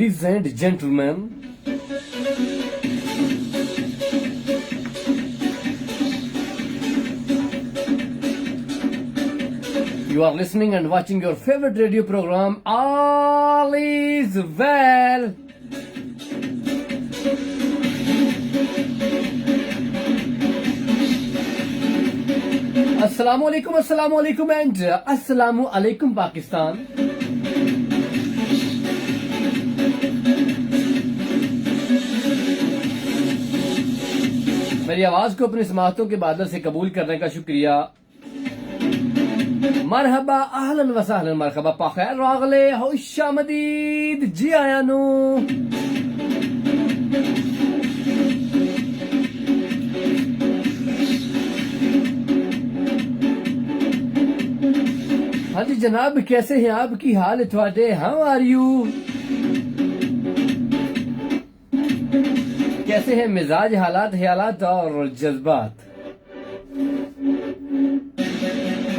Ladies and gentlemen, you are listening and watching your favorite radio program, All is Well. Assalamu alaikum and Assalamu alaikum Pakistan. मेरी आवाज को अपनी समातों के बादल से कबूल करने का शुक्रिया। मरहबा अहलन व सहलन मरहबा पाखैर रागले खुशामदीद जी आया नु। हाँ जी जनाब, कैसे हैं आपकी हाल थोड़े? How are you? कैसे हैं मिजाज, हालात, ख्यालात और जज्बात?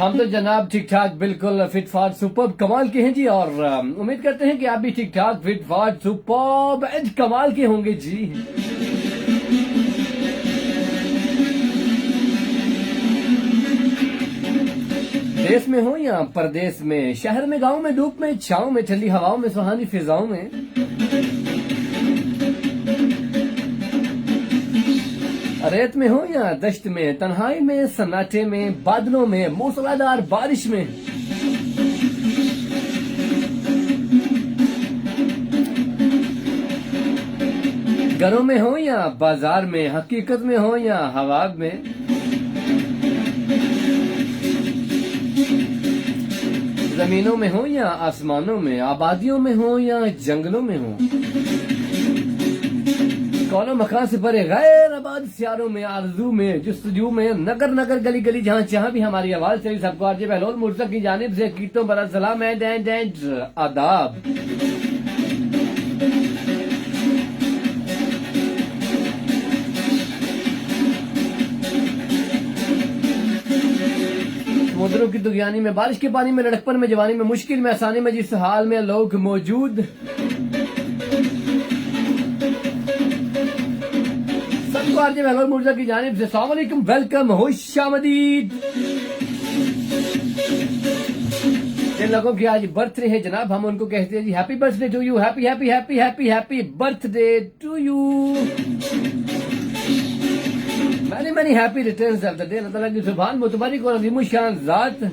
हम तो जनाब ठीक ठाक, बिल्कुल फिट फाट सुपर्ब कमाल के हैं जी, और उम्मीद करते हैं कि आप भी ठीक ठाक फिट फाट सुपर्ब एज कमाल के होंगे जी। देश में हो या परदेश में, शहर में, गांव में, धूप में, छांव में, ठंडी हवाओं में, सुहानी फिजाओं में, रेत में हो या दश्त में, तन्हाई में, सन्नाटे में, बादलों में, मूसलाधार बारिश में, घरों में हो या बाजार में, हकीकत में हो या हवा में, जमीनों में हो या आसमानों में, आबादियों में हो या जंगलों में हो, कौनो मकान से परे गैर आबाद सियारों में, आरजू में, जुस्तजू में, नगर नगर गली गली जहाँ जहाँ भी हमारी आवाज चली, सबको आरजे बहलोल मुर्तज़ा की जानिब से कीर्तों बरा सलाम एंड आदाब। समुद्रों की दुनियानी में, बारिश के पानी में, लड़कपन में, जवानी में, मुश्किल में, आसानी में, जिस हाल में लोग मौजूद, सबको आरजे बहलोल मुर्तज़ा की जानिब से अस्सलाम वालेकुम, वेलकम, खुशामदीद। जिन लोगों की आज बर्थडे है जनाब, हम उनको कहते हैं जी happy birthday to you, happy happy happy happy happy birthday to you. Many many happy returns of the day. Allah ताला की सुभान मुतबारक और अज़ीम शान ज़ात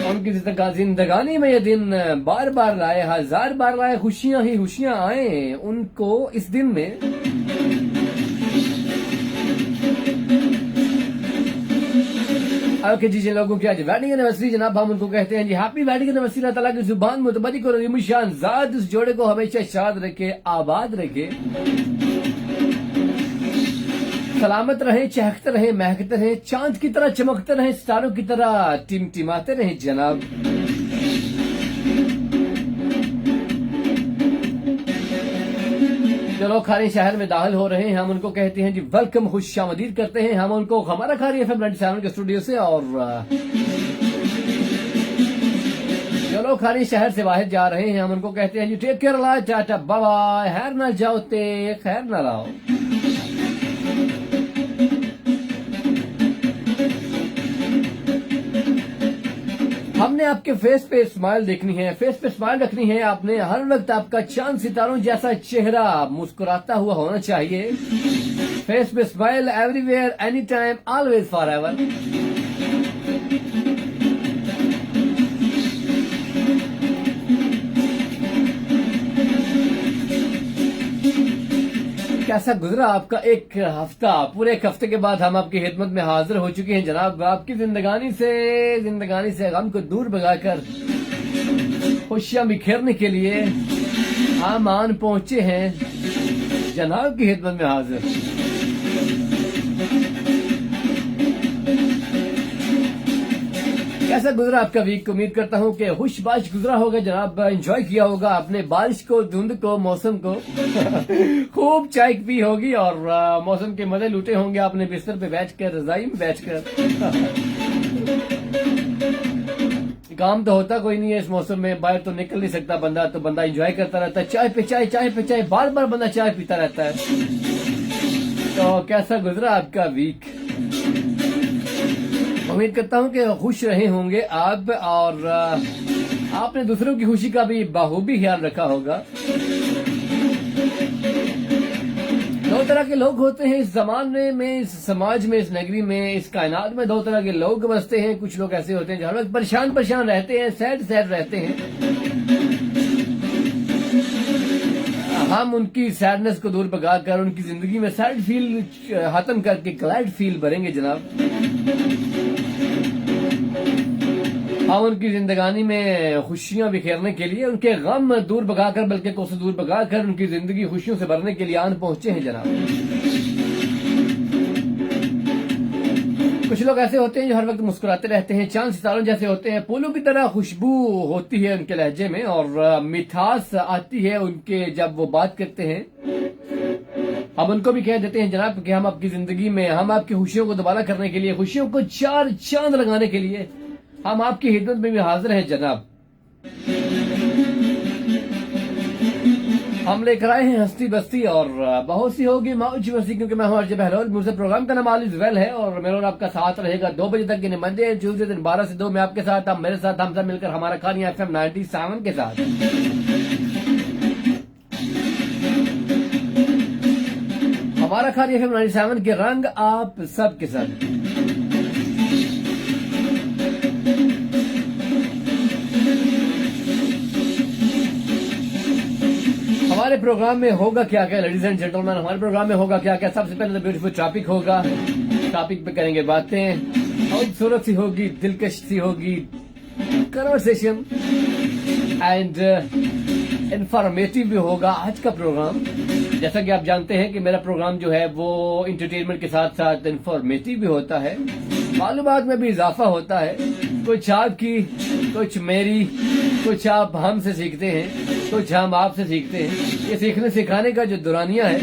उनकी जिंदगानी में ये दिन बार बार लाए, हजार बार लाए, खुशियां ही खुशियां आए उनको इस दिन में। ओके जी, जिन लोगों की आज वेडिंग एनिवर्सरी जनाब, हम उनको कहते हैं जी हैप्पी वेडिंग एनिवर्सरी। अल्लाह ताला की जुबान मुतबारक और अज़ीम शान ज़ात इस जोड़े को हमेशा शाद रखे, आबाद रखे, सलामत रहे, चहकते रहे, महकते रहे, चांद की तरह चमकते रहे, सितारों की तरह टिमटिमाते रहे जनाब। जो लोग खारी शहर में दाखिल हो रहे हैं, हम उनको कहते हैं जी वेलकम, खुशामदीद करते हैं हम उनको हमारा खारी FM 97 के स्टूडियो से। और जो लोग खारी शहर से बाहर जा रहे हैं, हम उनको कहते हैं जी टेक केयर, ला टाटा बाबा, हैर ना जाओ ते खैर ना लाओ। हमने आपके फेस पे स्माइल देखनी है, फेस पे स्माइल रखनी है आपने, हर वक्त आपका चांद सितारों जैसा चेहरा मुस्कुराता हुआ होना चाहिए। फेस पे smile everywhere, any time, always, for ever. कैसा गुजरा आपका एक हफ्ता? पूरे एक हफ्ते के बाद हम आपकी खिदमत में हाजिर हो चुके हैं जनाब, आपकी जिंदगानी से गम को दूर भगाकर खुशियां बिखेरने के लिए हम आन पहुंचे हैं जनाब की खिदमत में हाजिर। कैसा गुजरा आपका वीक? उम्मीद करता हूँ कि खुशबाश गुजरा होगा जनाब, एंजॉय किया होगा आपने बारिश को, धुंध को, मौसम को खूब चाय पी होगी और मौसम के मजे लूटे होंगे आपने बिस्तर पे बैठकर, रजाई में बैठकर। काम तो होता कोई नहीं है इस मौसम में, बाहर तो निकल नहीं सकता बंदा, तो बंदा एंजॉय करता रहता है, चाय पे चाय, चाय पे चाय, बार बार बंदा चाय पीता रहता है। तो कैसा गुजरा आपका वीक? उम्मीद करता हूं कि खुश रहे होंगे आप, और आपने दूसरों की खुशी का भी बाखूबी ख्याल रखा होगा। दो तरह के लोग होते हैं इस जमाने में, इस समाज में, इस नगरी में, इस कायनात में दो तरह के लोग बसते हैं। कुछ लोग ऐसे होते हैं जो हर वक्त परेशान परेशान रहते हैं, सैड सैड रहते हैं। हम उनकी सैडनेस को दूर भगाकर उनकी जिंदगी में सैड फील खत्म करके ग्लैड फील भरेंगे जनाब। हम उनकी जिंदगानी में खुशियां बिखेरने के लिए, उनके गम दूर भगाकर, बल्कि कोसों दूर भगाकर उनकी जिंदगी खुशियों से भरने के लिए आन पहुंचे हैं जनाब। कुछ लोग ऐसे होते हैं जो हर वक्त मुस्कुराते रहते हैं, चांद सितारों जैसे होते हैं, फूलों की तरह खुशबू होती है उनके लहजे में, और मिठास आती है उनके जब वो बात करते हैं। हम उनको भी कह देते हैं जनाब कि हम आपकी जिंदगी में, हम आपकी खुशियों को दोबारा करने के लिए, खुशियों को चार चांद लगाने के लिए हम आपकी खिदमत में भी हाजिर हैं जनाब। हम लेकर आए हैं हंसती बस्ती और बहुत सी होगी मौज मस्ती, क्योंकि मैं हूं अर्ज बहलोल। मुझसे प्रोग्राम का नाम ऑल इज वेल है, और मेरा और आपका साथ रहेगा 2 बजे तक, यानी मंडे ट्यूसडे दिन 12 से 2 में आपके साथ, आप मेरे साथ, हम सब मिलकर हमारा खानिया FM 97 के साथ। हमारा खानिया FM 97 के रंग आप सब के साथ। हमारे प्रोग्राम में होगा क्या क्या लेडीज एंड जेंटलमैन, हमारे प्रोग्राम में होगा क्या क्या? सबसे पहले तो ब्यूटीफुल टॉपिक होगा, टॉपिक पे करेंगे बातें, खूबसूरत सी होगी, दिलकश सी होगी कन्वर्सेशन, एंड इंफॉर्मेटिव भी होगा आज का प्रोग्राम। जैसा कि आप जानते हैं कि मेरा प्रोग्राम जो है वो इंटरटेनमेंट के साथ साथ इंफॉर्मेटिव भी होता है, मालूमात में भी इजाफा होता है। कुछ आपकी, कुछ मेरी, कुछ आप हमसे सीखते हैं, कुछ हम आपसे सीखते हैं। ये सीखने सिखाने का जो दौरानिया है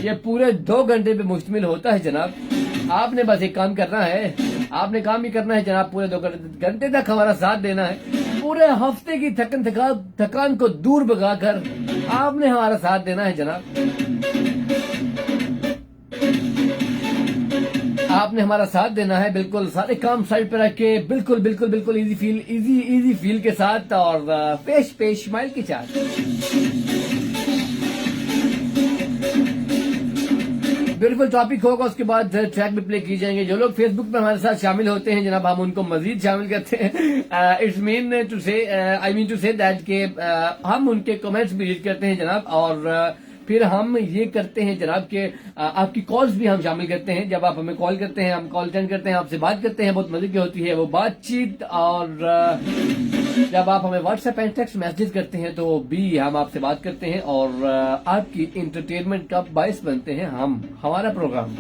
ये पूरे 2 घंटे पे मुश्तमिल होता है जनाब। आपने बस एक काम करना है, आपने काम ही करना है जनाब, पूरे 2 घंटे तक हमारा साथ देना है। पूरे हफ्ते की थकान को दूर भगाकर आपने हमारा साथ देना है जनाब। आपने हमारा साथ देना है, बिल्कुल सारे काम साइड पे रख के, बिल्कुल बिल्कुल बिल्कुल इजी फील के साथ, और पेश स्माइल के साथ। ब्यूटीफुल टॉपिक होगा, उसके बाद ट्रैक भी प्ले की जाएंगे। जो लोग फेसबुक पर हमारे साथ शामिल होते हैं जनाब, हम उनको मजीद शामिल करते हैं। It's mean to say, I mean to say that के हम उनके कमेंट्स भी रीड करते हैं जनाब, और फिर हम ये करते हैं जनाब के आपकी कॉल्स भी हम शामिल करते हैं। जब आप हमें कॉल करते हैं, हम कॉल अटेंड करते हैं, आपसे बात करते हैं, बहुत मजे की होती है वो बातचीत। और जब आप हमें व्हाट्सएप एंड टेक्स्ट मैसेज करते हैं तो भी हम आपसे बात करते हैं, और आपकी इंटरटेनमेंट का बायस बनते हैं हम, हमारा प्रोग्राम।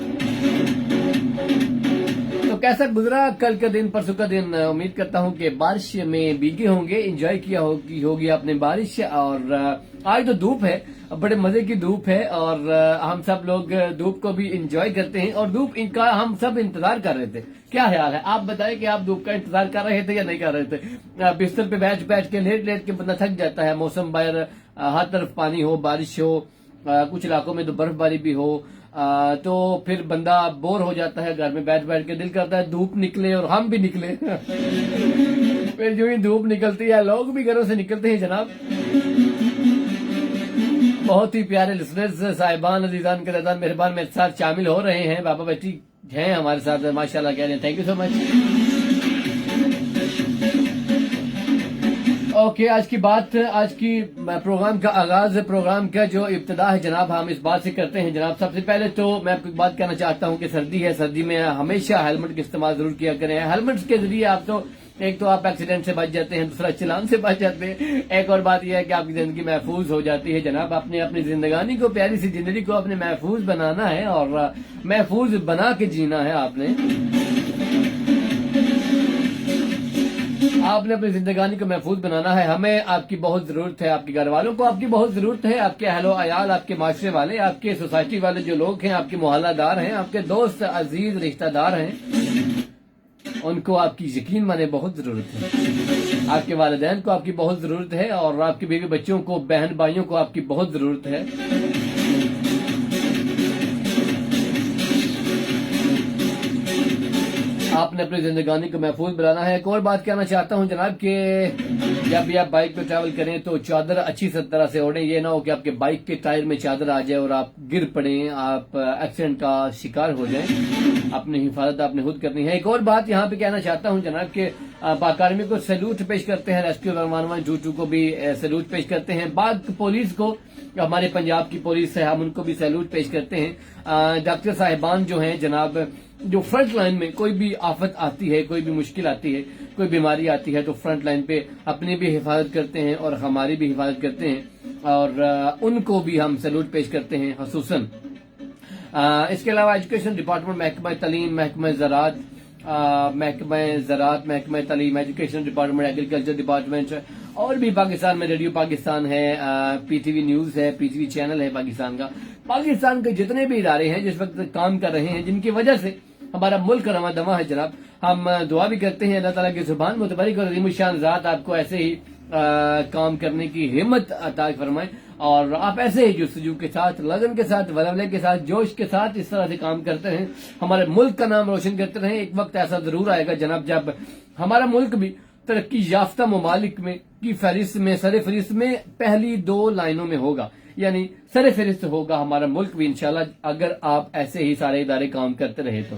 तो कैसा गुजरा कल का दिन, परसों का दिन? उम्मीद करता हूं कि बारिश में भीगे होंगे, एंजॉय किया होगी आपने बारिश। और आज तो धूप है, बड़े मजे की धूप है, और हम सब लोग धूप को भी एंजॉय करते हैं, और धूप इनका हम सब इंतजार कर रहे थे। क्या ख्याल है, आप बताएं कि आप धूप का इंतजार कर रहे थे या नहीं कर रहे थे? बिस्तर पे बैठ के लेट के बंदा थक जाता है। मौसम बाहर हर तरफ पानी हो, बारिश हो, कुछ इलाकों में तो बर्फबारी भी हो, तो फिर बंदा बोर हो जाता है घर में बैठ के। दिल करता है धूप निकले और हम भी निकले। फिर जो ही धूप निकलती है लोग भी घरों से निकलते हैं जनाब। बहुत ही प्यारे लिसनर्स, साहिबान, अजीजान, कदरदान, मेहरबान मेरे साथ शामिल हो रहे हैं, बाबा बेटी हैं हमारे साथ, माशाल्लाह कह रहे हैं। Thank you so much. Okay, आज की बात, आज की प्रोग्राम का आगाज, प्रोग्राम का जो इब्तिदा है जनाब, हम इस बात से करते हैं जनाब। सबसे पहले तो मैं आपको एक बात कहना चाहता हूं कि सर्दी है, सर्दी में हमेशा हेलमेट का इस्तेमाल जरूर किया करें। हेलमेट के जरिए आप तो एक तो आप एक्सीडेंट से बच जाते हैं, दूसरा चालान से बच जाते हैं। एक और बात यह है कि आपकी जिंदगी महफूज हो जाती है जनाब। आपने अपनी जिंदगानी को, प्यारी सी जिंदगी को अपने महफूज बनाना है, और महफूज बना के जीना है। आपने अपनी जिंदगानी को महफूज बनाना है। हमें आपकी बहुत जरूरत है, आपके घर वालों को आपकी बहुत जरूरत है, आपके अहलो अयाल, आपके माशरे वाले, आपके सोसाइटी वाले जो लोग हैं, आपके मोहल्लादार हैं, आपके दोस्त, अजीज, रिश्तेदार हैं, उनको आपकी यकीन माने बहुत ज़रूरत है। आपके वालिदैन को आपकी बहुत ज़रूरत है और आपके बीवी बच्चों को, बहन भाइयों को आपकी बहुत ज़रूरत है। आपने अपनी जिंदगानी को महफूज बनाना है। एक और बात कहना चाहता हूं जनाब कि जब भी आप बाइक पे ट्रैवल करें तो चादर अच्छी तरह से ओढ़ें। ये ना हो कि आपके बाइक के टायर में चादर आ जाए और आप गिर पड़ें, आप एक्सीडेंट का शिकार हो जाएं। अपनी हिफाजत आपने खुद करनी है। एक और बात यहाँ पे कहना चाहता हूँ जनाब कि पाक आर्मी को सैल्यूट पेश करते हैं, रेस्क्यू 112 को भी सैल्यूट पेश करते हैं, पाक पुलिस को, हमारे पंजाब की पुलिस है, हम उनको भी सैल्यूट पेश करते हैं। डॉक्टर साहिबान जो हैं जनाब, जो फ्रंट लाइन में कोई भी आफत आती है, कोई भी मुश्किल आती है, कोई बीमारी आती है तो फ्रंट लाइन पे अपनी भी हिफाजत करते हैं और हमारी भी हिफाजत करते हैं और उनको भी हम सैल्यूट पेश करते हैं खसूसन। इसके अलावा एजुकेशन डिपार्टमेंट, महकमा तलीम, महकमा ज़राअत, महकमा तलीम, एजुकेशन डिपार्टमेंट, एग्रीकल्चर डिपार्टमेंट और भी पाकिस्तान में रेडियो पाकिस्तान है, पीटीवी न्यूज़ है, पीटीवी चैनल है पाकिस्तान का। पाकिस्तान के जितने भी इदारे हैं जिस वक्त काम कर रहे हैं, जिनकी वजह से हमारा मुल्क रमा दमा है जनाब, हम दुआ भी करते हैं अल्लाह ताला की जुबान मुतबरिक और अज़ीमुश्शान ज़ात आपको ऐसे ही काम करने की हिम्मत अता फरमाए और आप ऐसे ही जुस्तजू के साथ, लगन के साथ, वलवले के साथ, जोश के साथ इस तरह से काम करते रहें, हमारे मुल्क का नाम रोशन करते रहें। एक वक्त ऐसा जरूर आएगा जनाब जब हमारा मुल्क भी तरक्की याफ्ता ममालिक में की फहरिस्त में, सर फहरिस्त में पहली 2 लाइनों में होगा, यानी सर फहरिस्त होगा हमारा मुल्क भी इंशाल्लाह, अगर आप ऐसे ही सारे इदारे काम करते रहे तो।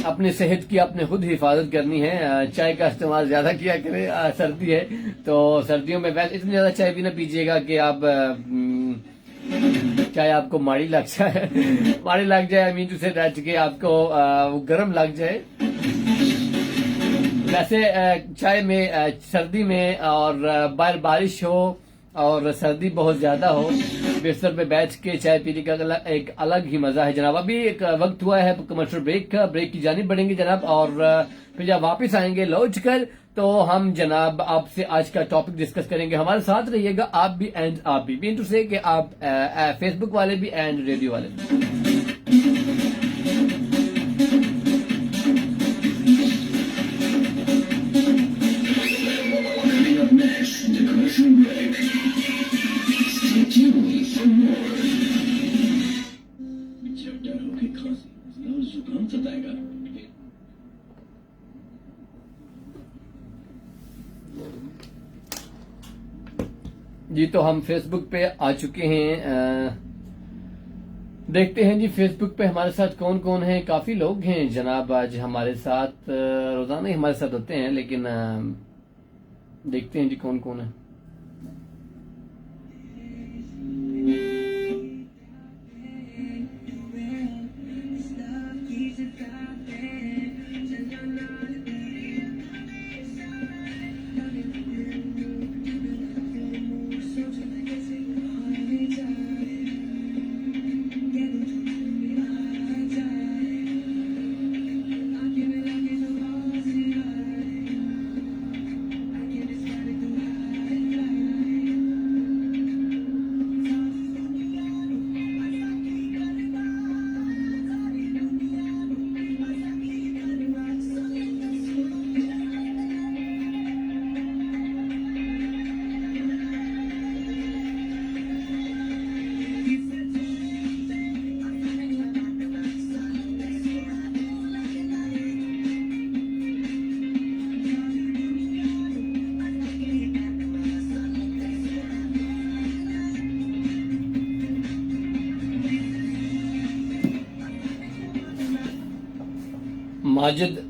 अपनी सेहत की आपने खुद हिफाजत करनी है। चाय का इस्तेमाल ज्यादा किया करें, सर्दी है तो सर्दियों में वैसे इतनी ज्यादा चाय भी ना पीजिएगा कि आप चाहे आपको माड़ी लग जाए, माड़ी लग जाए, मीन टू से दैट कि आपको गर्म लग जाए। वैसे चाय में सर्दी में और बाहर बारिश हो और सर्दी बहुत ज्यादा हो, बिस्तर पे बैठ के चाय पीने का एक अलग ही मजा है जनाब। अभी एक वक्त हुआ है कमर्शियल ब्रेक का, ब्रेक की जानिब बढ़ेंगे जनाब और फिर जब वापस आएंगे लौट कर तो हम जनाब आपसे आज का टॉपिक डिस्कस करेंगे। हमारे साथ रहिएगा आप भी एंड आप भी, मीन टू से कि आप फेसबुक वाले भी एंड रेडियो वाले भी। जी तो हम फेसबुक पे आ चुके हैं, देखते हैं जी फेसबुक पे हमारे साथ कौन कौन है। काफी लोग हैं जनाब आज हमारे साथ, रोजाना ही हमारे साथ होते हैं लेकिन देखते हैं जी कौन कौन है।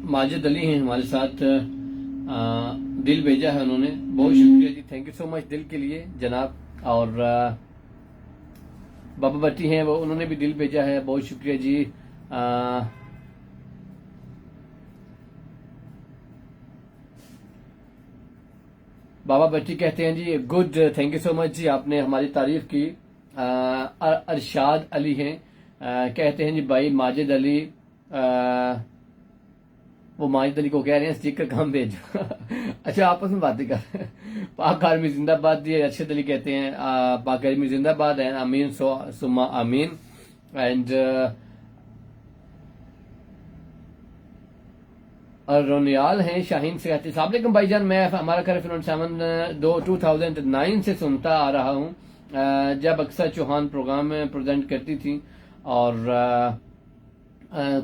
माजिद अली हैं हमारे साथ, दिल भेजा है उन्होंने, बहुत शुक्रिया जी, थैंक यू सो मच दिल के लिए जनाब। और बाबा भट्टी हैं वो, उन्होंने भी दिल भेजा है, बहुत शुक्रिया जी। बाबा भट्टी कहते हैं जी good, thank you so much जी, आपने हमारी तारीफ की। अरशाद अली हैं, कहते हैं जी भाई माजिद अली वो माजिद अली को कह रहे हैं स्टिकर काम भेजो। अच्छा, आपस में बातें कर रहे हैं। पाक आर्मी जिंदाबाद, ये अरशद अली कहते हैं पाक आर्मी जिंदाबाद है, अमीन सुमा अमीन। एंड और रोनियाल हैं शाहीन से कहते हैं अस्सलाम वालेकुम भाईजान, मैं हमारा घर फिल्म 2009 से सुनता आ रहा हूँ, जब अक्सर चौहान प्रोग्राम में प्रेजेंट करती थी, और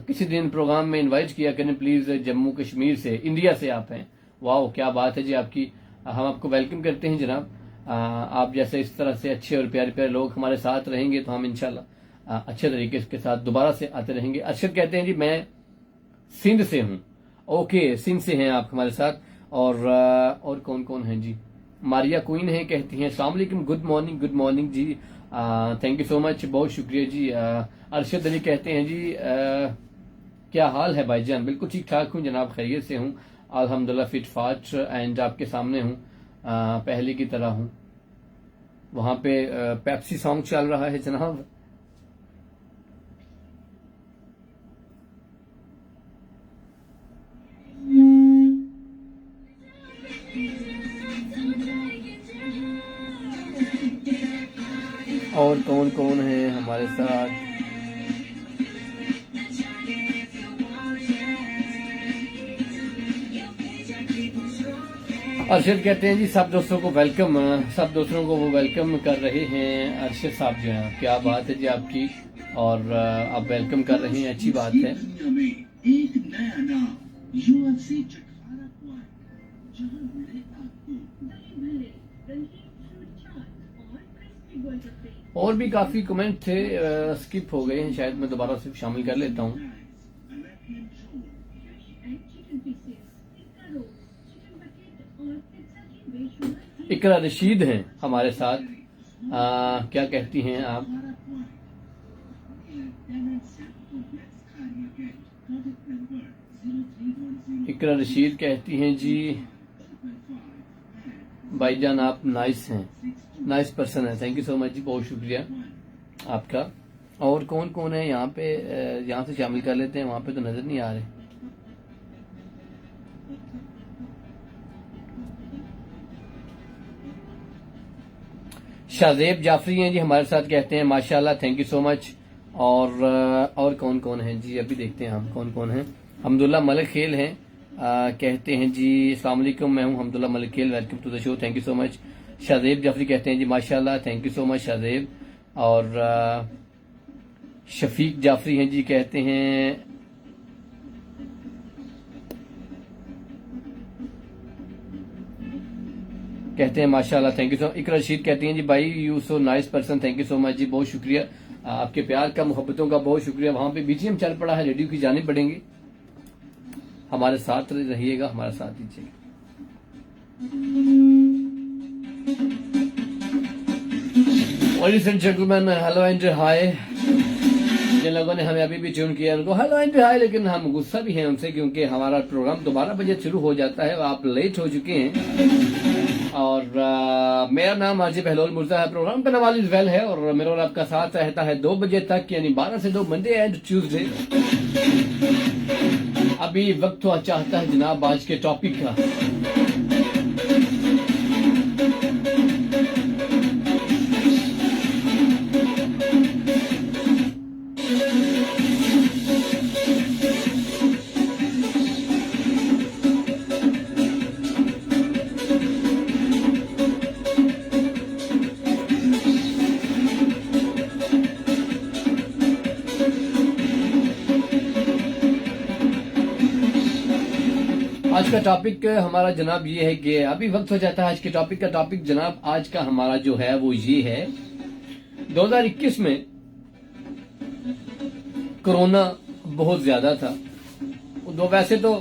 किसी दिन प्रोग्राम में इनवाइट किया करें प्लीज। जम्मू कश्मीर से, इंडिया से आप हैं। वाह, क्या बात है जी आपकी। हम आपको वेलकम करते हैं जनाब। आप जैसे इस तरह से अच्छे और प्यारे प्यारे लोग हमारे साथ रहेंगे तो हम इंशाल्लाह अच्छे तरीके के साथ दोबारा से आते रहेंगे। अरशद कहते हैं जी मैं सिंध से हूँ। ओके, सिंध से हैं आप हमारे साथ। और कौन कौन है जी? मारिया क्वीन है, कहती हैं अस्सलाम वालेकुम, गुड मॉर्निंग जी, थैंक यू सो मच, बहुत शुक्रिया जी। अरशद अली कहते हैं जी क्या हाल है भाईजान? बिल्कुल ठीक ठाक हूँ जनाब, खैरियत से हूँ अल्हम्दुलिल्लाह, फिट फाट एंड आपके सामने हूँ, पहले की तरह हूँ। वहाँ पे पेप्सी सॉन्ग चल रहा है जनाब। और कौन कौन है हमारे साथ? अरशद कहते हैं जी सब दोस्तों को वेलकम, सब दोस्तों को वो वेलकम कर रहे हैं। अरशद साहब जो हैं, क्या बात है जी आपकी, और आप वेलकम कर रहे हैं, अच्छी बात है। एक नया नाम UFC चटखारा पॉइंट, जहां मिले आपको और भी काफी कमेंट थे, स्किप हो गए हैं शायद, मैं दोबारा से शामिल कर लेता हूँ। इकरा रशीद हैं हमारे साथ, क्या कहती हैं आप? इकरा रशीद कहती हैं जी भाईजान आप नाइस हैं, नाइस पर्सन है, थैंक यू सो मच जी, बहुत शुक्रिया आपका। और कौन कौन है यहाँ पे? यहाँ से शामिल कर लेते हैं, वहां पे तो नजर नहीं आ रहे। शाजेब जाफरी हैं जी हमारे साथ, कहते हैं माशाल्लाह, थैंक यू सो मच। और कौन कौन है जी? अभी देखते हैं हम कौन कौन है। हमदुल्ला मलिक खेल हैं, कहते हैं जी अस्सलाम वालेकुम, मैं हूं Hamdullah Malik Khel, welcome to the show, thank you so much. Shazeb Jafri कहते हैं जी माशाल्लाह, thank you so much Shazeb. और शफीक जाफरी हैं जी, कहते हैं माशाल्लाह, thank you so much. Iqra Rashid कहती हैं जी भाई you so nice person, thank you so much जी, बहुत शुक्रिया आपके प्यार का, मोहब्बतों का बहुत शुक्रिया। वहां पे बीजीएम चल पड़ा है, रेडियो की जाने पड़ेंगे, हमारे साथ रहिएगा, हमारे साथ दीजिएगा। Ladies and gentleman, hello and hi. जिन लोगों ने हमें अभी भी ट्यून किया उनको हेलो एंड हाय, लेकिन हम गुस्सा भी हैं उनसे क्योंकि हमारा प्रोग्राम 12 बजे शुरू हो जाता है, आप लेट हो चुके हैं। और मेरा नाम आरजे बहलोल मुर्जा है, प्रोग्राम का नाम इज वेल है, और मेरा और आपका साथ रहता है 2 बजे तक, यानी 12 से 2 मंडे एंड ट्यूसडे। अभी वक्त हुआ चाहता है जनाब आज के टॉपिक का। आज का टॉपिक हमारा जनाब ये है कि अभी वक्त हो जाता है आज के टॉपिक का। टॉपिक जनाब आज का हमारा जो है वो ये है, 2021 में कोरोना बहुत ज्यादा था। वैसे तो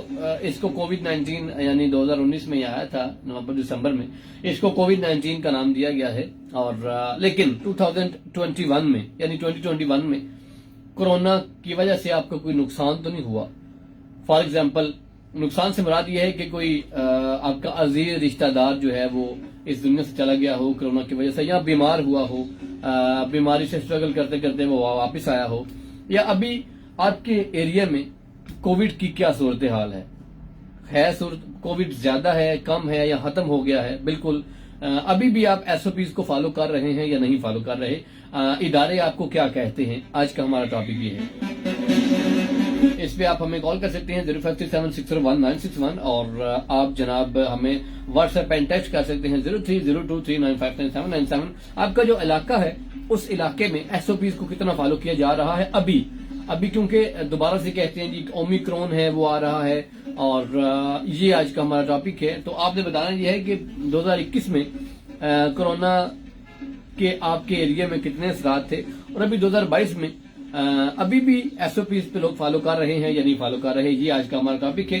इसको कोविड-19 यानी 2019 में ही आया था, नवंबर दिसंबर में इसको कोविड-19 का नाम दिया गया है। और लेकिन 2021 में यानी 2021 में कोरोना की वजह से आपको कोई नुकसान तो नहीं हुआ। फॉर एग्जाम्पल, नुकसान से मुराद ये है कि कोई आपका अजीज रिश्तेदार जो है वो इस दुनिया से चला गया हो कोरोना की वजह से, या बीमार हुआ हो, बीमारी से स्ट्रगल करते करते वो वापस आया हो, या अभी आपके एरिया में कोविड की क्या सूरत हाल है, है सूरत, कोविड ज्यादा है, कम है या खत्म हो गया है? बिल्कुल। अभी भी आप एसओपीज को फॉलो कर रहे हैं या नहीं फॉलो कर रहे? इदारे आपको क्या कहते हैं? आज का हमारा टॉपिक ये है। इस पे आप हमें कॉल कर सकते हैं 0567601961 और आप जनाब हमें व्हाट्सएप एंड टेक्स्ट कर सकते हैं 030239599797। आपका जो इलाका है उस इलाके में एसओपीज को कितना फॉलो किया जा रहा है अभी क्योंकि दोबारा से कहते हैं जी ओमिक्रॉन है वो आ रहा है और ये आज का हमारा टॉपिक है। तो आपने बताना ये है कि 2021 में कोरोना के आपके एरिया में कितने असरात थे और अभी 2022 में अभी भी एसओपीज पे लोग फॉलो कर रहे हैं या नहीं फॉलो कर रहे? ये आज का हमारा टॉपिक है।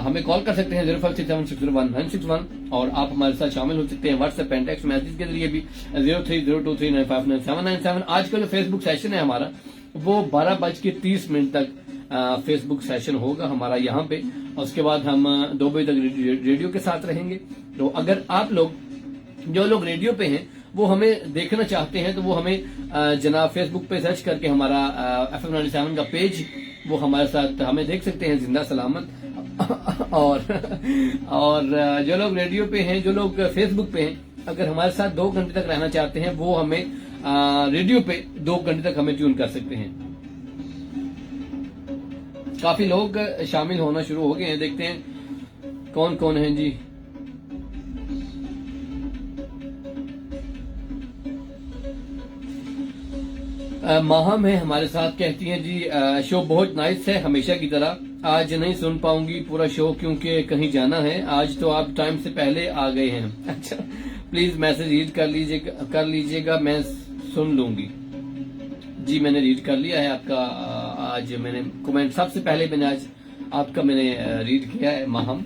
हमें कॉल कर सकते हैं 0567601961 और आप हमारे साथ शामिल हो सकते हैं व्हाट्सएप एंड टेक्स्ट मैसेज के जरिए भी 030239599797। आज का जो फेसबुक सेशन है हमारा वो 12:30 तक फेसबुक सेशन होगा हमारा यहाँ पे। उसके बाद हम 2 बजे तक रेडियो के साथ रहेंगे। तो अगर आप लोग जो लोग रेडियो पे हैं वो हमें देखना चाहते हैं तो वो हमें जनाब फेसबुक पे सर्च करके हमारा FM 97 का पेज वो हमारे साथ हमें देख सकते हैं जिंदा सलामत। और जो लोग रेडियो पे हैं, जो लोग फेसबुक पे हैं, अगर हमारे साथ 2 घंटे तक रहना चाहते हैं वो हमें रेडियो पे 2 घंटे तक हमें ट्यून कर सकते हैं। काफी लोग शामिल होना शुरू हो गए हैं, देखते हैं कौन कौन है जी। माहम है हमारे साथ, कहती हैं जी शो बहुत नाइस है हमेशा की तरह। आज नहीं सुन पाऊंगी पूरा शो क्योंकि कहीं जाना है। आज तो आप टाइम से पहले आ गए हैं। अच्छा, प्लीज मैसेज रीड कर लीजिएगा, मैं सुन लूंगी। जी मैंने रीड कर लिया है आपका। आज मैंने कमेंट सबसे पहले मैंने आज आपका मैंने रीड किया है माहम।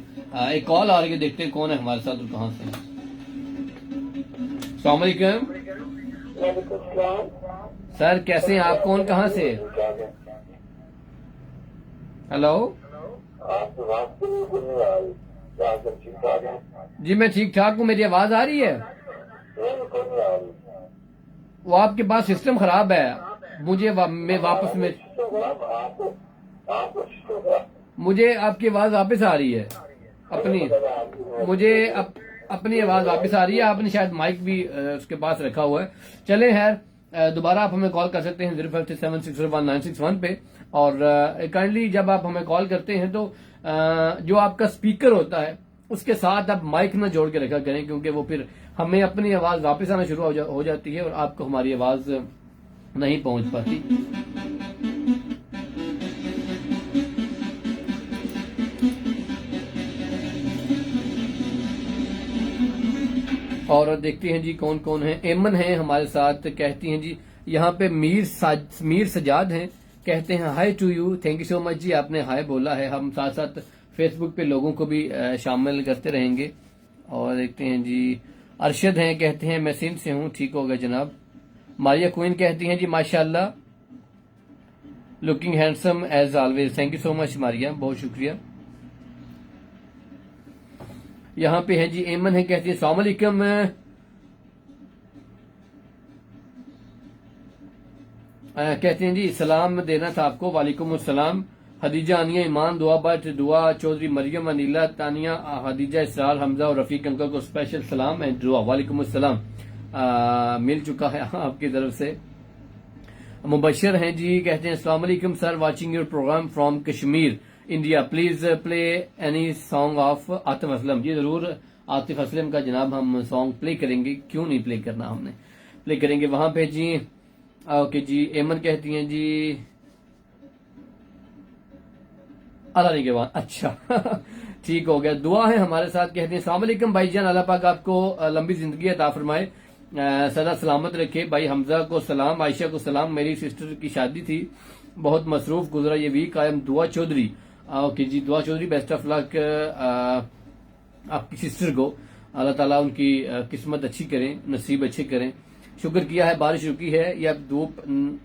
एक कॉल आ रही है, देखते हैं कौन है हमारे साथ और कहां से। अस्सलाम वालेकुम सर, कैसे हैं आप? कौन कहां से? हेलो जी, मैं ठीक ठाक हूँ। मेरी आवाज आ रही है? वो आपके पास सिस्टम खराब है। मैं वापस में मुझे आपकी आवाज वापस आ रही है अपनी आवाज वापस आ रही है। आपने शायद माइक भी उसके पास रखा हुआ है। चले खैर, दोबारा आप हमें कॉल कर सकते हैं 0567601961 पे। और काइंडली जब आप हमें कॉल करते हैं तो जो आपका स्पीकर होता है उसके साथ आप माइक न जोड़ के रखा करें, क्योंकि वो फिर हमें अपनी आवाज वापस आना शुरू हो जाती है और आपको हमारी आवाज नहीं पहुंच पाती। और देखते हैं जी कौन कौन है। एमन है हमारे साथ, कहती हैं जी यहाँ पे मीर सजाद हैं, कहते हैं hi to you. Thank you so much जी, आपने हाय बोला है। हम साथ साथ फेसबुक पे लोगों को भी शामिल करते रहेंगे। और देखते हैं जी अरशद हैं, कहते हैं मैं सिंध से हूँ। ठीक होगा जनाब। मारिया क्वीन कहती हैं जी माशाल्लाह, looking handsome as always. Thank you so much Maria, बहुत शुक्रिया। यहाँ पे है जी एमन है, कहती है अस्सलाम वालेकुम। कहते हैं जी सलाम देना था आपको। वालेकुम अस्सलाम। हदीजा अनिया ईमान दुआ भट्ट दुआ चौधरी मरियम अनिला तानिया हदीजा इसरार हमजा और रफीक अंकल को स्पेशल सलाम एंड दुआ। वालेकुम अस्सलाम। मिल चुका है आपकी तरफ से। मुबशर हैं जी, कहते हैं अस्सलाम वालेकुम sir, watching your program from Kashmir India, please play any song of Atif Aslam. जी जरूर आतिफ असलम का जनाब हम सॉन्ग प्ले करेंगे, क्यों नहीं प्ले करना, हमने प्ले करेंगे। वहां पे जी ओके जी। एमन कहती हैं जी अल्लाह के बाद। अच्छा ठीक हो गया, दुआ है हमारे साथ। कहते हैं अस्सलाम वालेकुम भाईजान, अल्लाह पाक आपको लंबी जिंदगी अता फरमाए, सदा सलामत रखे। भाई हमजा को सलाम, आयशा को सलाम। मेरी सिस्टर की शादी थी, बहुत मसरूफ गुजरा ये वीक। आई एम दुआ चौधरी। ओके जी, दुआ चौधरी, बेस्ट ऑफ लक आपकी सिस्टर को। अल्लाह ताला उनकी किस्मत अच्छी करें, नसीब अच्छे करें। शुक्र किया है बारिश रुकी है, या धूप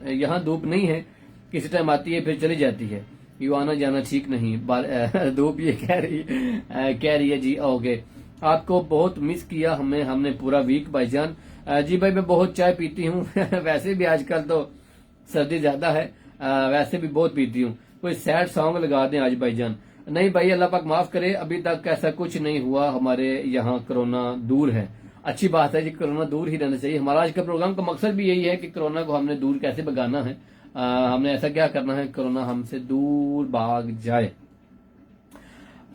यहाँ धूप नहीं है, किसी टाइम आती है फिर चली जाती है। यू आना जाना ठीक नहीं, धूप ये कह रही है जी। ओके, आपको बहुत मिस किया हमने पूरा वीक भाईजान। जी भाई मैं बहुत चाय पीती हूँ वैसे भी आजकल तो सर्दी ज्यादा है, वैसे भी बहुत पीती हूँ। कोई सैड सॉन्ग लगा दें आज भाईजान। नहीं भाई, अल्लाह पाक माफ करे, अभी तक ऐसा कुछ नहीं हुआ। हमारे यहाँ कोरोना दूर है। अच्छी बात है जी, कोरोना दूर ही रहना चाहिए। हमारा आज का प्रोग्राम का मकसद भी यही है कि कोरोना को हमने दूर कैसे भगाना है। हमने ऐसा क्या करना है कोरोना हमसे दूर भाग जाए।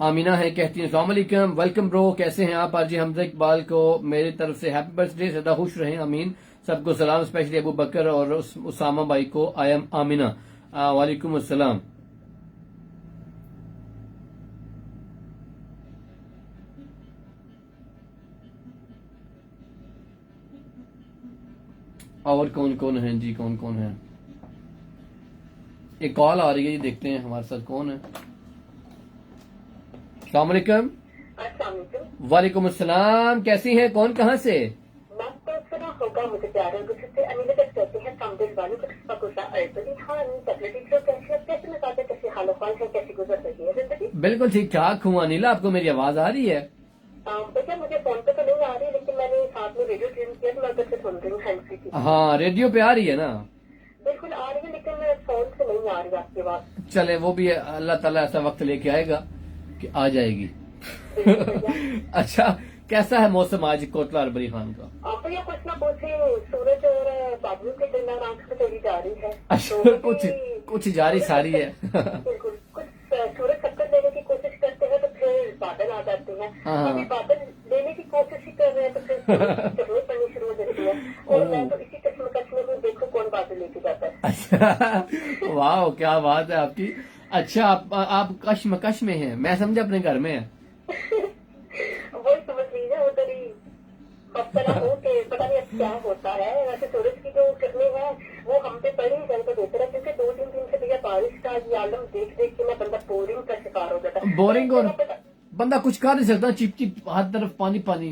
आमीना है, कहती है अस्सलाम वालेकुम, वेलकम ब्रो, कैसे हैं आप? आज हमजा इकबाल को मेरी तरफ से हैप्पी बर्थडे, सदा खुश रहें, आमीन। सबको सलाम, स्पेशली अबू बकर और उसामा भाई को। I am Amina. वालेकुम अस्सलाम। और कौन कौन है जी, कौन कौन है? एक कॉल आ रही है, ये देखते हैं हमारे साथ कौन है। अस्सलाम वालेकुम। वालेकुम अस्सलाम, कैसी हैं? कौन कहाँ से? होगा मुझे प्यार है कुछ से अनिल तक कहते हैं कामदिल बानू कुछ पकुसा अर्बली खान चॉकलेटी फ्लो कैसे में कहते कैसे हाल हाल है, कैसी गुजर रही है जिंदगी? बिल्कुल ठीक ठाक हूँ अनिला, आपको मेरी आवाज आ रही है? भैया मुझे फोन पे तो नहीं आ रही, लेकिन मैंने साथ में रेडियो ट्यून किया तो मैं उधर से सुन रही हूँ हैंड फ्री की। हाँ, रेडियो पे आ रही है ना? बिल्कुल आ रही है, लेकिन फोन से नहीं आ रही आपकी आवाज। चले, वो भी अल्लाह ताला ऐसा वक्त लेके आएगा कि आ जाएगी। अच्छा, कैसा है मौसम आज कोटला अरबली खान का? भैया कुछ ना पूछे, सूरज और बादलों के दिन आंख पे चली जा रही है। अच्छा, कुछ जारी सारी है। बिल्कुल, कुछ सूरज टक्कर देने की कोशिश करते हैं तो फिर बादल आ जाते हैं। कभी बादल देने की कोशिश ही कर रहे हैं तो फिर जरूरत पड़नी शुरू हो जाती है। और मैं तो इसी कश्मकश में हूँ, देखो कौन बादल लेके जाता है। अच्छा, वाह क्या बात है आपकी। अच्छा, आप कश्मकश में हैं, मैं समझा अपने घर में है। वही समझ लीजिए, उधर ही हो के पता नहीं अब क्या होता है। वैसे सूरज की जो किरने हैं वो हम पे पड़ ही जाए तो बेहतर है, क्योंकि 2-3 दिन से भैया बारिश का ये आलम देख देख के मैं बंदा बोरिंग का शिकार हो जाता है। बोरिंग, और बंदा कुछ कर नहीं सकता, चिप चिप हर तरफ पानी पानी।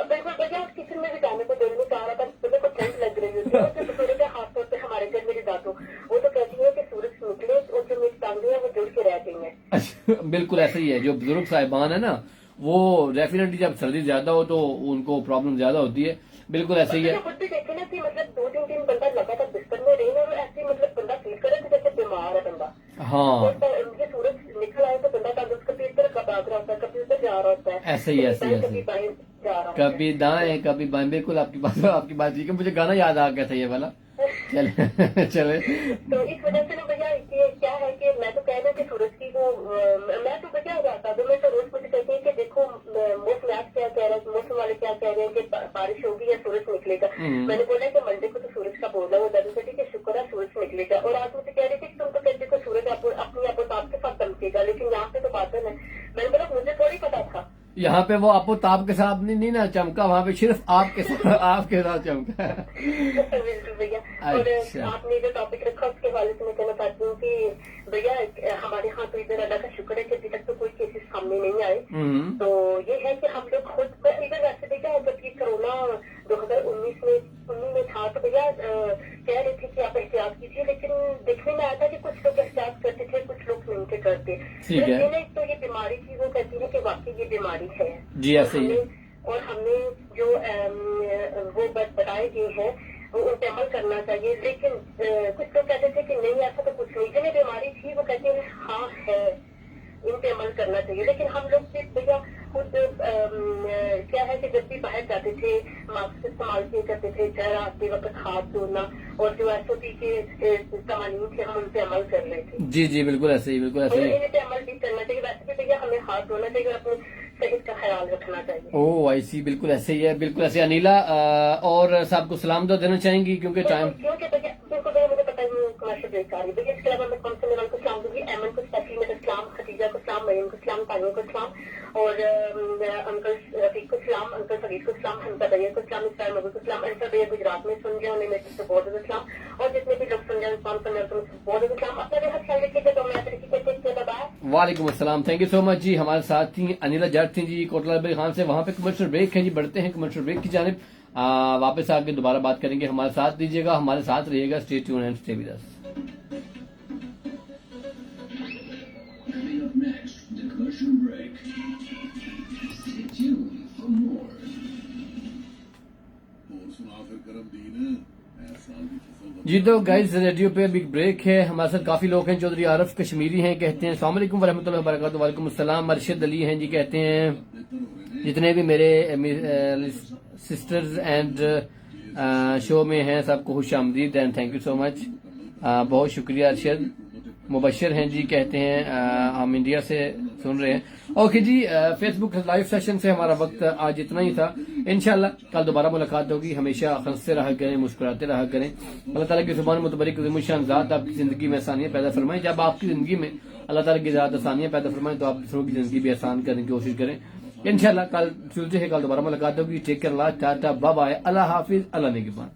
बिल्कुल भैया, किचन में भी जाने को दिल नहीं चाह रहा था, सुबह को ठंड लग रही होती है। तो सूरज खास तौर पर हमारे घर मेरी दादू वो तो कहती है कि सूरज निकले और जो मेरी टांगे है वो जुड़ के रह गई है। अच्छा, बिल्कुल ऐसा ही है। जो बुजुर्ग साहिबान है ना, वो डेफिनेटली जब सर्दी ज्यादा हो तो उनको प्रॉब्लम ज्यादा होती है। बिल्कुल ऐसे ही है। खुद भी देखे ना कि मतलब 2-3 दिन बंदा लगातार बिस्तर में रहे और ऐसे मतलब बंदा फील करे जैसे बीमार है बंदा। हाँ, ये सूरज निकल आए तो बंदा कभी इधर भाग रहा होता है, कभी उधर जा रहा होता है। ऐसे ही ऐसे ही ऐसे ही। बाएं जा रहा कभी दाएं कभी बाएं, बिल्कुल आपकी बात ठीक है। मुझे गाना याद आ गया था ये वाला। चले चले। तो इस वजह से ना भैया ये क्या है कि मैं तो कह रही हूँ कि सूरज की वो मैं तो भैया जाता तो मैं तो रोज मुझे कहती है कि देखो मौसम आज क्या कह रहा है, मौसम वाले क्या कह रहे हैं कि बारिश होगी या सूरज निकलेगा। मैंने बोला कि मंडे को तो सूरज का बोला, वो दादी कहती कि शुक्र है सूरज निकलेगा। और आज मुझे कह रही थी कि तुम तो कहते हो सूरज अपनी आपके साथ चमकेगा, लेकिन यहाँ पे तो बादल है। मैंने बोला मुझे थोड़ी पता था। यहाँ पे वो आपको ताप के साथ नहीं ना चमका, वहाँ पे सिर्फ आपके साथ चमका। बिल्कुल भैया। और आपने जो टॉपिक रखा उसके हवाले से मैं कहना चाहती हूँ कि भैया हमारे यहाँ तो इधर अल्लाह का शुक्र है कि अभी तक तो कोई केसेस सामने नहीं आए। तो ये है कि हम लोग खुद इधर वैसे भैया जब ये कोरोना 2019 में था तो भैया कह रहे थे कि आप एहतियात कीजिए, लेकिन देखने में आया था कि कुछ लोग एहतियात करते थे, कुछ लोग नहीं थे करते। तो ये बीमारी थी, वो कहती है कि वाकई ये बीमारी है जी, ऐसे ही। और हमने जो वो बताए गए हैं वो उन पे अमल करना चाहिए। लेकिन कुछ लोग कहते थे कि नहीं ऐसा तो कुछ नहीं, जिन्हें बीमारी थी वो कहते हैं हाँ है, इन पे अमल करना चाहिए। लेकिन हम लोग भी भैया खुद क्या है कि जब भी बाहर जाते थे मास्क इस्तेमाल किया करते थे, चेहरा आते वक्त हाथ धोना और जो SOP के कवानीन थे हम उन पे अमल कर रहे थे। जी जी, बिल्कुल ऐसे ही, बिल्कुल ऐसे ही। इन पे अमल भी करना चाहिए। वैसे भी भैया हमें हाथ धोना चाहिए और अपने सेहत का ख्याल रखना चाहिए। ओह आई सी, बिल्कुल ऐसे ही है, बिल्कुल ऐसे। अनिला और सबको सलाम दो देना चाहेंगी क्योंकि टाइम क्योंकि बिल्कुल भैया मुझे पता है कमर्शियल ब्रेक आ रही है भैया। इसके अलावा मैं कौन से लेवल को सलाम दूंगी, एमन को स्पेशली मेरे सलाम, खदीजा को सलाम, मरीम को सलाम, तानिया को सलाम और अंकल रफीक को सलाम, अंकल फरीद को सलाम, हमजा भैया को सलाम, इस्लाम नबी को सलाम, अंसर भैया गुजरात में सुन रहे उन्हें मेरे से बहुत ज्यादा सलाम और जितने भी लोग सुन रहे हैं बहुत ज्यादा सलाम। अपना भी ख्याल रखिएगा। तो मैं तरीके से बाय। वालेकुम अस्सलाम, थैंक यू सो मच जी। हमारे साथ थी अनिला जट थी जी कोटला अरबली खान से। वहां पे कमर्शियल ब्रेक है जी, बढ़ते हैं कमर्शियल ब्रेक की जानिब। वापस आके दोबारा बात करेंगे। हमारे साथ दीजिएगा, हमारे साथ रहिएगा। Stay tune and stay with us. और सुना फिर करम दीन ऐसा जी तो गाइस रेडियो पे अभी ब्रेक है, हमारे साथ काफी लोग हैं। चौधरी आरफ कश्मीरी हैं, कहते हैं अस्सलाम वालेकुम वरहमतुल्लाहि वबरकातुहू। वालेकुम अस्सलाम। अरशद अली हैं जी, कहते हैं जितने भी मेरे सिस्टर्स एंड शो में हैं सबको खुश आमदीद and thank you so much. बहुत शुक्रिया अरशद। मुबशर हैं जी, कहते हैं हम इंडिया से सुन रहे हैं। ओके जी, फेसबुक लाइव सेशन से हमारा वक्त आज इतना ही था। इंशाल्लाह कल दोबारा मुलाकात होगी। हमेशा हंसते रहा करें, मुस्कुराते रहा करें। अल्लाह ताला की जुबान मुतबरिक ज़िम्मुशान ज़ात आपकी जिंदगी में आसानियां पैदा फरमाएं। जब आपकी जिंदगी में अल्लाह ताला की ज़ात आसानियां पैदा फरमाएं तो आप दूसरों की जिंदगी भी आसान करने की कोशिश करें। इंशाल्लाह कल चलते हैं, कल दोबारा मुलाकात होगी। Take care, tata, bye bye, Allah हाफिज, अल्लाह निगहबान।